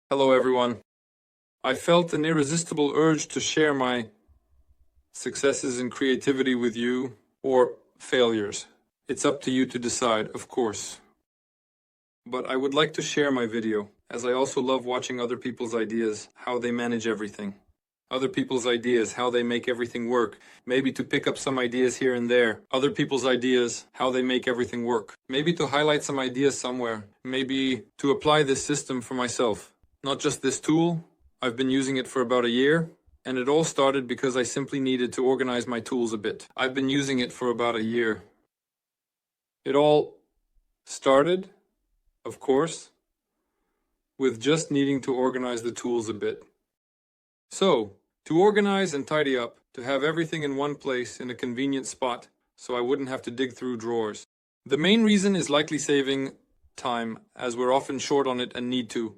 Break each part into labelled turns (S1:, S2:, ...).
S1: Hello everyone. I felt an irresistible urge to share my successes in creativity with you, or failures. It's up to you to decide, of course. But I would like to share my video, as I also love watching other people's ideas, how they manage everything. Other people's ideas, how they make everything work. Maybe to pick up some ideas here and there. Other people's ideas, how they make everything work. Maybe to highlight some ideas somewhere. Maybe to apply this system for myself. Not just this tool, I've been using it for about a year, and it all started because I simply needed to organize my tools a bit. I've been using it for about a year. It all started, of course, with just needing to organize the tools a bit. So, to organize and tidy up, to have everything in one place in a convenient spot so I wouldn't have to dig through drawers. The main reason is likely saving time, as we're often short on it and need to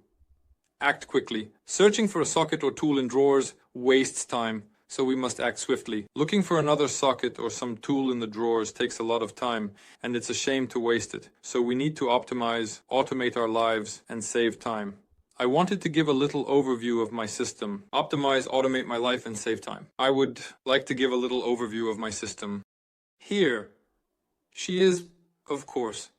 S1: act quickly. Searching for a socket or tool in drawers wastes time, so we must act swiftly. Looking for another socket or some tool in the drawers takes a lot of time, and it's a shame to waste it. So we need to optimize, automate our lives, and save time. I wanted to give a little overview of my system. Optimize, automate my life, and save time. I would like to give a little overview of my system. Here, she is, of course.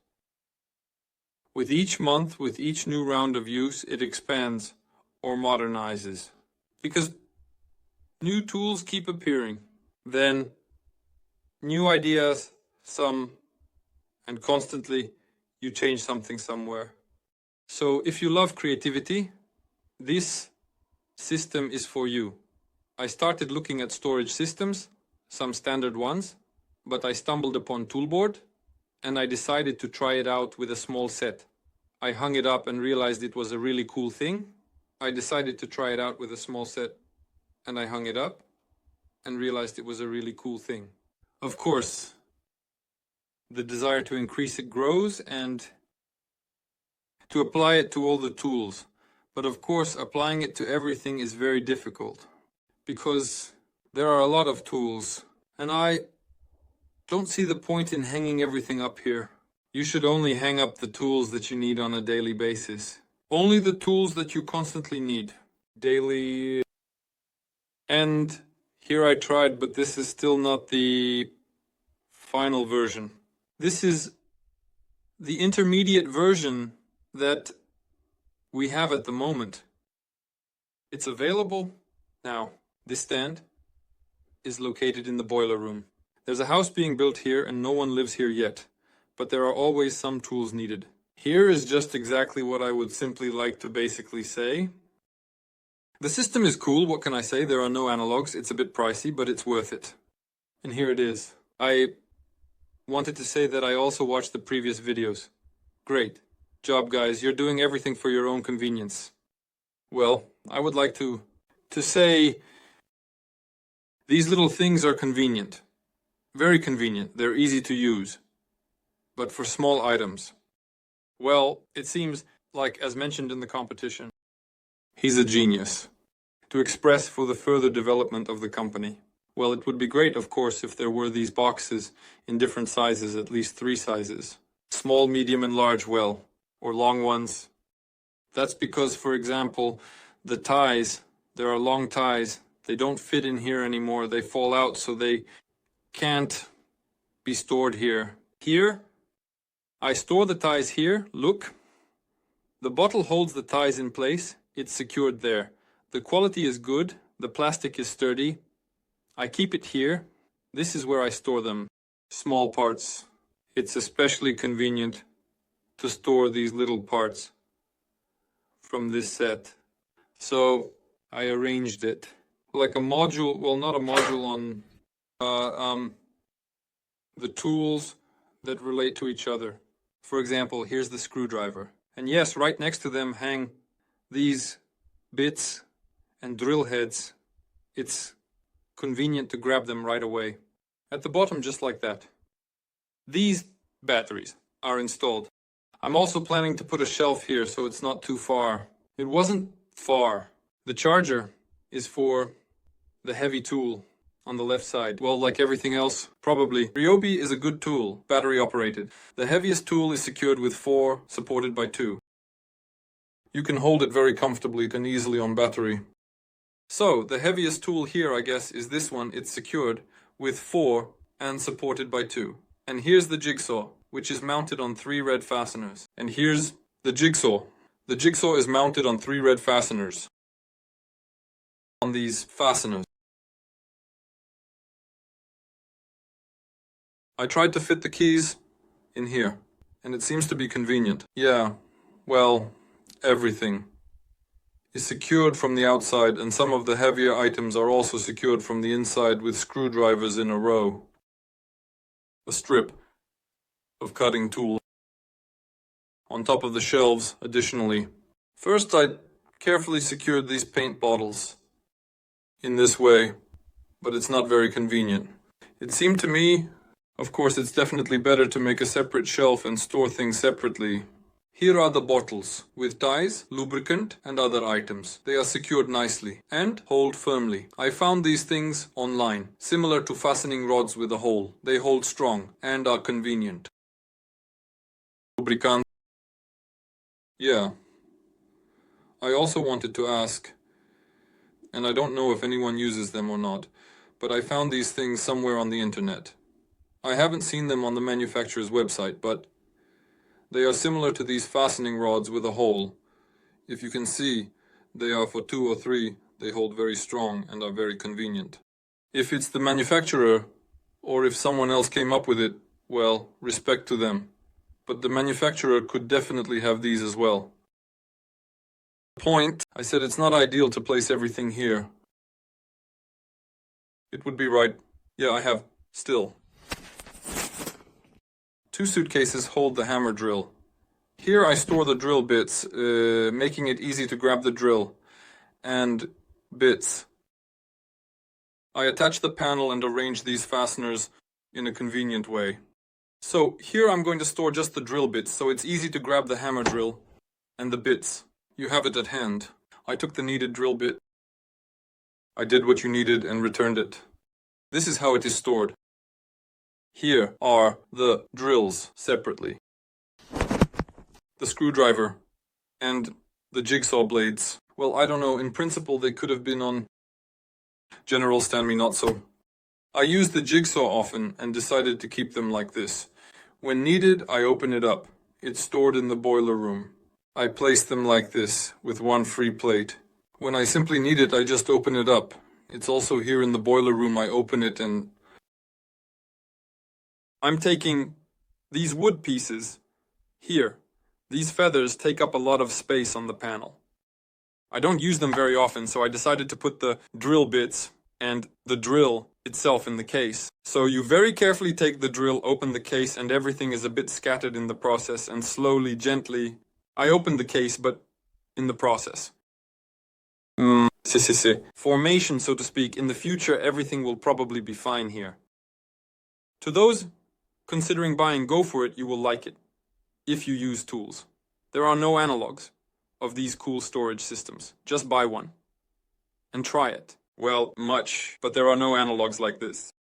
S1: With each month, with each new round of use, it expands or modernizes. Because new tools keep appearing. Then, new ideas, and constantly, you change something somewhere. So, if you love creativity, this system is for you. I started looking at storage systems, some standard ones, but I stumbled upon Toolboard, and I decided to try it out with a small set. I hung it up and realized it was a really cool thing. I decided to try it out with a small set, and I hung it up and realized it was a really cool thing. Of course, the desire to increase it grows and to apply it to all the tools. But of course, applying it to everything is very difficult because there are a lot of tools, and I don't see the point in hanging everything up here. You should only hang up the tools that you need on a daily basis. Only the tools that you constantly need. Daily. And here I tried, but this is still not the final version. This is the intermediate version that we have at the moment. It's available now. This stand is located in the boiler room. There's a house being built here and no one lives here yet, but there are always some tools needed. Here is just exactly what I would simply like to basically say. The system is cool, what can I say? There are no analogs, it's a bit pricey, but it's worth it. And here it is. I wanted to say that I also watched the previous videos. Great job, guys. You're doing everything for your own convenience. Well, I would like to say these little things are convenient. Very convenient. They're easy to use. But for small items. Well, it seems like, as mentioned in the competition, he's a genius. To express for the further development of the company. Well, it would be great, of course, if there were these boxes in different sizes, at least 3 sizes. Small, medium, and large, well, or long ones. That's because, for example, the ties, there are long ties, they don't fit in here anymore, they fall out, so they can't be stored here. Here, I store the ties here, look. The bottle holds the ties in place, it's secured there. The quality is good, the plastic is sturdy. I keep it here. This is where I store them. Small parts. It's especially convenient to store these little parts from this set. So I arranged it like a module, well, not a module on the tools that relate to each other. For example, here's the screwdriver. And yes, right next to them hang these bits and drill heads. It's convenient to grab them right away. At the bottom, just like that. These batteries are installed. I'm also planning to put a shelf here so it's not too far. It wasn't far. The charger is for the heavy tool on the left side. Well, like everything else, probably. Ryobi is a good tool, battery operated. The heaviest tool is secured with 4, supported by 2. You can hold it very comfortably and easily on battery. So, the heaviest tool here, I guess, is this one. It's secured with 4 and supported by 2. And here's the jigsaw, which is mounted on 3 red fasteners. And here's the jigsaw. The jigsaw is mounted on 3 red fasteners. On these fasteners. I tried to fit the keys in here, and it seems to be convenient. Yeah, well, everything is secured from the outside, and some of the heavier items are also secured from the inside with screwdrivers in a row. A strip of cutting tool on top of the shelves additionally. First, I carefully secured these paint bottles in this way, but it's not very convenient. It seemed to me, of course, it's definitely better to make a separate shelf and store things separately. Here are the bottles, with ties, lubricant, and other items. They are secured nicely and hold firmly. I found these things online, similar to fastening rods with a hole. They hold strong and are convenient. Lubricant. Yeah. I also wanted to ask, and I don't know if anyone uses them or not, but I found these things somewhere on the internet. I haven't seen them on the manufacturer's website, but they are similar to these fastening rods with a hole. If you can see, they are for 2 or 3. They hold very strong and are very convenient. If it's the manufacturer, or if someone else came up with it, well, respect to them. But the manufacturer could definitely have these as well. Point, I said it's not ideal to place everything here. It would be right. Yeah, I have still. 2 suitcases hold the hammer drill. Here I store the drill bits, making it easy to grab the drill and bits. I attach the panel and arrange these fasteners in a convenient way. So here I'm going to store just the drill bits, so it's easy to grab the hammer drill and the bits. You have it at hand. I took the needed drill bit. I did what you needed and returned it. This is how it is stored. Here are the drills separately. The screwdriver and the jigsaw blades. Well, I don't know, in principle they could have been on General Stanley, not so. I use the jigsaw often and decided to keep them like this. When needed, I open it up. It's stored in the boiler room. I place them like this, with 1 free plate. When I simply need it, I just open it up. It's also here in the boiler room. I open it and I'm taking these wood pieces here. These feathers take up a lot of space on the panel. I don't use them very often, so I decided to put the drill bits and the drill itself in the case. So you very carefully take the drill, open the case, and everything is a bit scattered in the process, and slowly, gently, I opened the case, but in the process. Formation, so to speak. In the future, everything will probably be fine here. To those considering buying, go for it. You will like it if you use tools. There are no analogs of these cool storage systems. Just buy one and try it. Well, much, but there are no analogs like this.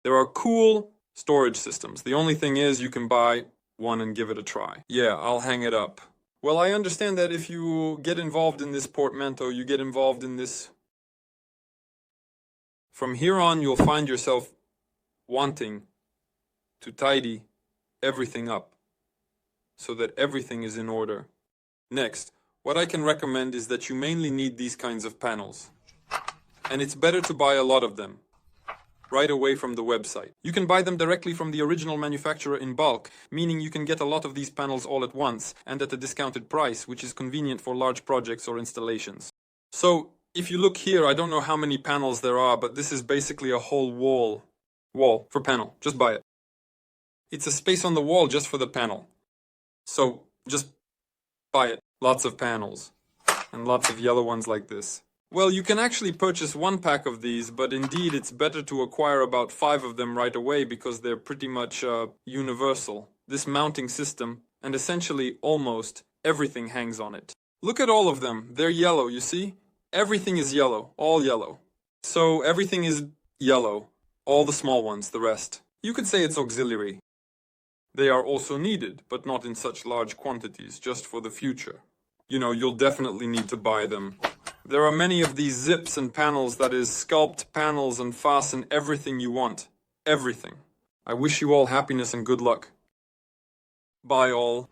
S1: There are cool storage systems. The only thing is you can buy one and give it a try. Yeah, I'll hang it up. Well, I understand that if you get involved in this portmanteau, you get involved in this. From here on, you'll find yourself wanting to tidy everything up so that everything is in order. Next, what I can recommend is that you mainly need these kinds of panels. And it's better to buy a lot of them right away from the website. You can buy them directly from the original manufacturer in bulk, meaning you can get a lot of these panels all at once and at a discounted price, which is convenient for large projects or installations. So, if you look here, I don't know how many panels there are, but this is basically a whole wall for panel. Just buy it. It's a space on the wall just for the panel. So, just buy it. Lots of panels. And lots of yellow ones like this. Well, you can actually purchase 1 pack of these, but indeed it's better to acquire about 5 of them right away because they're pretty much universal. This mounting system, and essentially almost everything hangs on it. Look at all of them. They're yellow, you see? Everything is yellow. All yellow. So everything is yellow. All the small ones, the rest. You could say it's auxiliary. They are also needed, but not in such large quantities, just for the future. you'll definitely need to buy them. There are many of these zips and panels, that is, sculpt panels, and fasten everything you want. Everything. I wish you all happiness and good luck. Bye all.